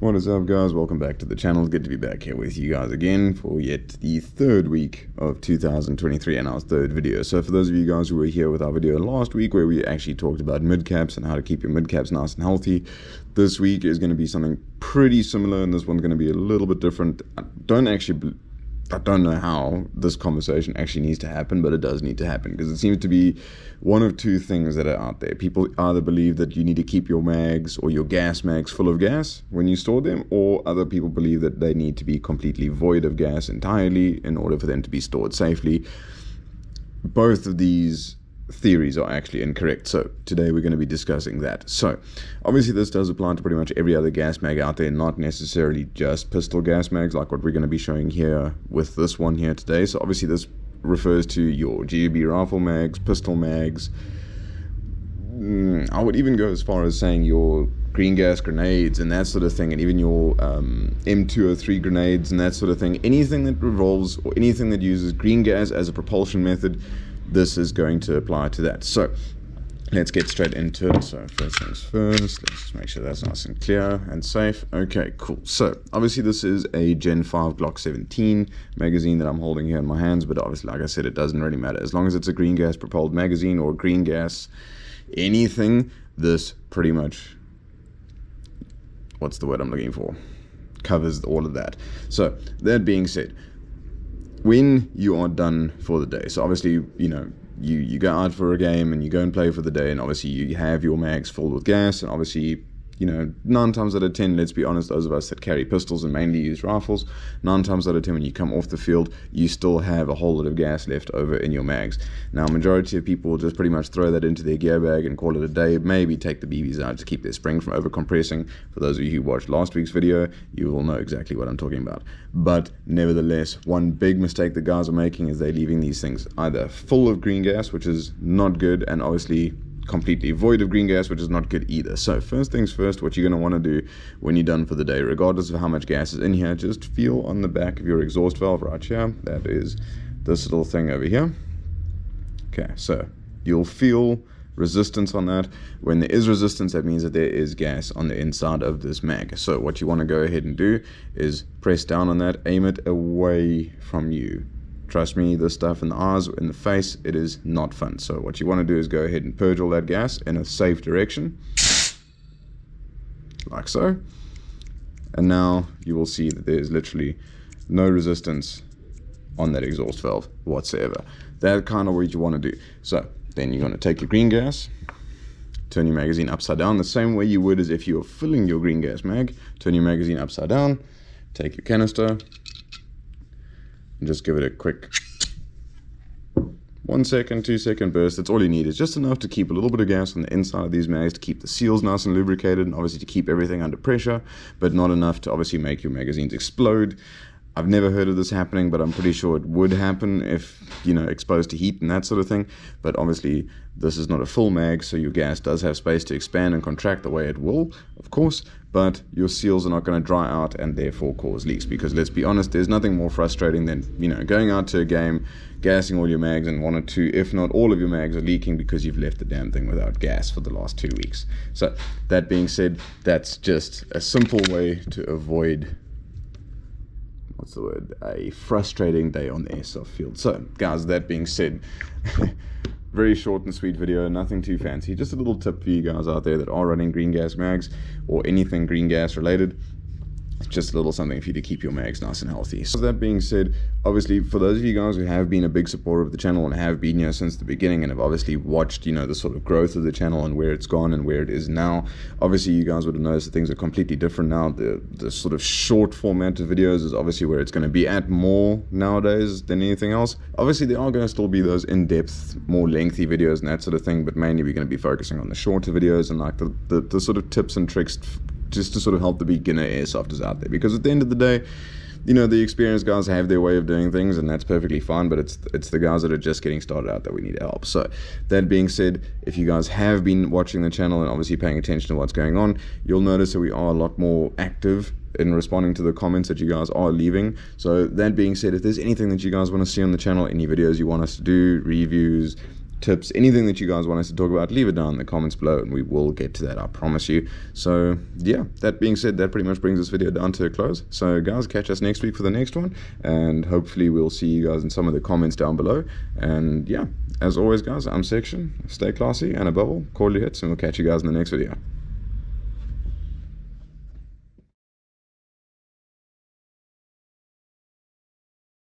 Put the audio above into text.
What is up, guys? Welcome back to the channel. Good to be back here with you guys again for yet the third week of 2023 and our third video. So for those of you guys who were here with our video last week where we actually talked about mid-caps and how to keep your mid-caps nice and healthy, this week is going to be something pretty similar, and this one's going to be a little bit different. I don't know how this conversation actually needs to happen, but it does need to happen because it seems to be one of two things that are out there. People either believe that you need to keep your mags or your gas mags full of gas when you store them, or other people believe that they need to be completely void of gas entirely in order for them to be stored safely. Both of these theories are actually incorrect, so today we're going to be discussing that. So obviously this does apply to pretty much every other gas mag out there, not necessarily just pistol gas mags like what we're going to be showing here with this one here today. So obviously this refers to your GUB rifle mags, pistol mags. I would even go as far as saying your green gas grenades and that sort of thing, and even your M203 grenades and that sort of thing. Anything that revolves or anything that uses green gas as a propulsion method, this is going to apply to that. So let's get straight into it. So first things first, let's just make sure that's nice and clear and safe. Okay, cool. So obviously this is a Gen 5 Glock 17 magazine that I'm holding here in my hands, but obviously, like I said, it doesn't really matter. As long as it's a green gas propelled magazine or green gas anything, this pretty much, what's the word I'm looking for, covers all of that. So that being said, when you are done for the day, so obviously, you know, you go out for a game and you go and play for the day, and obviously you have your mags filled with gas, and obviously, you know, 9 times out of 10, let's be honest, those of us that carry pistols and mainly use rifles, 9 times out of 10 when you come off the field, you still have a whole lot of gas left over in your mags. Now, majority of people just pretty much throw that into their gear bag and call it a day, maybe take the BBs out to keep their spring from over-compressing. For those of you who watched last week's video, you will know exactly what I'm talking about. But nevertheless, one big mistake the guys are making is they're leaving these things either full of green gas, which is not good, and obviously completely void of green gas, which is not good either. So first things first, what you're going to want to do when you're done for the day, regardless of how much gas is in here, just feel on the back of your exhaust valve right here. That is this little thing over here. Okay, so you'll feel resistance on that. When there is resistance, that means that there is gas on the inside of this mag. So what you want to go ahead and do is press down on that, aim it away from you. Trust me, this stuff in the eyes, in the face, it is not fun. So what you want to do is go ahead and purge all that gas in a safe direction, like so. And now you will see that there is literally no resistance on that exhaust valve whatsoever. That's kind of what you want to do. So then you're going to take your green gas, turn your magazine upside down the same way you would as if you were filling your green gas mag. Turn your magazine upside down, take your canister, and just give it a quick 1 second, 2 second burst. That's all you need. It's just enough to keep a little bit of gas on the inside of these mags to keep the seals nice and lubricated, and obviously to keep everything under pressure, but not enough to obviously make your magazines explode. I've never heard of this happening, but I'm pretty sure it would happen if, you know, exposed to heat and that sort of thing. But obviously this is not a full mag, so your gas does have space to expand and contract the way it will, of course, but your seals are not going to dry out and therefore cause leaks. Because let's be honest, there's nothing more frustrating than, you know, going out to a game, gassing all your mags, and 1 or 2, if not all of your mags are leaking because you've left the damn thing without gas for the last 2 weeks. So that being said, that's just a simple way to avoid, what's the word, a frustrating day on the airsoft field. So guys, that being said, very short and sweet video, nothing too fancy, just a little tip for you guys out there that are running green gas mags or anything green gas related. Just a little something for you to keep your mags nice and healthy. So that being said, obviously for those of you guys who have been a big supporter of the channel and have been here since the beginning and have obviously watched, you know, the sort of growth of the channel and where it's gone and where it is now, obviously you guys would have noticed that things are completely different now. The sort of short format of videos is obviously where it's going to be at more nowadays than anything else. Obviously there are going to still be those in-depth, more lengthy videos and that sort of thing, but mainly we're going to be focusing on the shorter videos and like the sort of tips and tricks just to sort of help the beginner airsofters out there. Because at the end of the day, you know, the experienced guys have their way of doing things, and that's perfectly fine, but it's the guys that are just getting started out that we need help. So that being said, if you guys have been watching the channel and obviously paying attention to what's going on, you'll notice that we are a lot more active in responding to the comments that you guys are leaving. So that being said, if there's anything that you guys want to see on the channel, any videos you want us to do, reviews, tips, anything that you guys want us to talk about, leave it down in the comments below and we will get to that, I promise you. So yeah, that being said, that pretty much brings this video down to a close. So guys, catch us next week for the next one, and hopefully we'll see you guys in some of the comments down below. And yeah, as always guys, I'm Section. Stay classy, and above all, call your hits, and we'll catch you guys in the next video.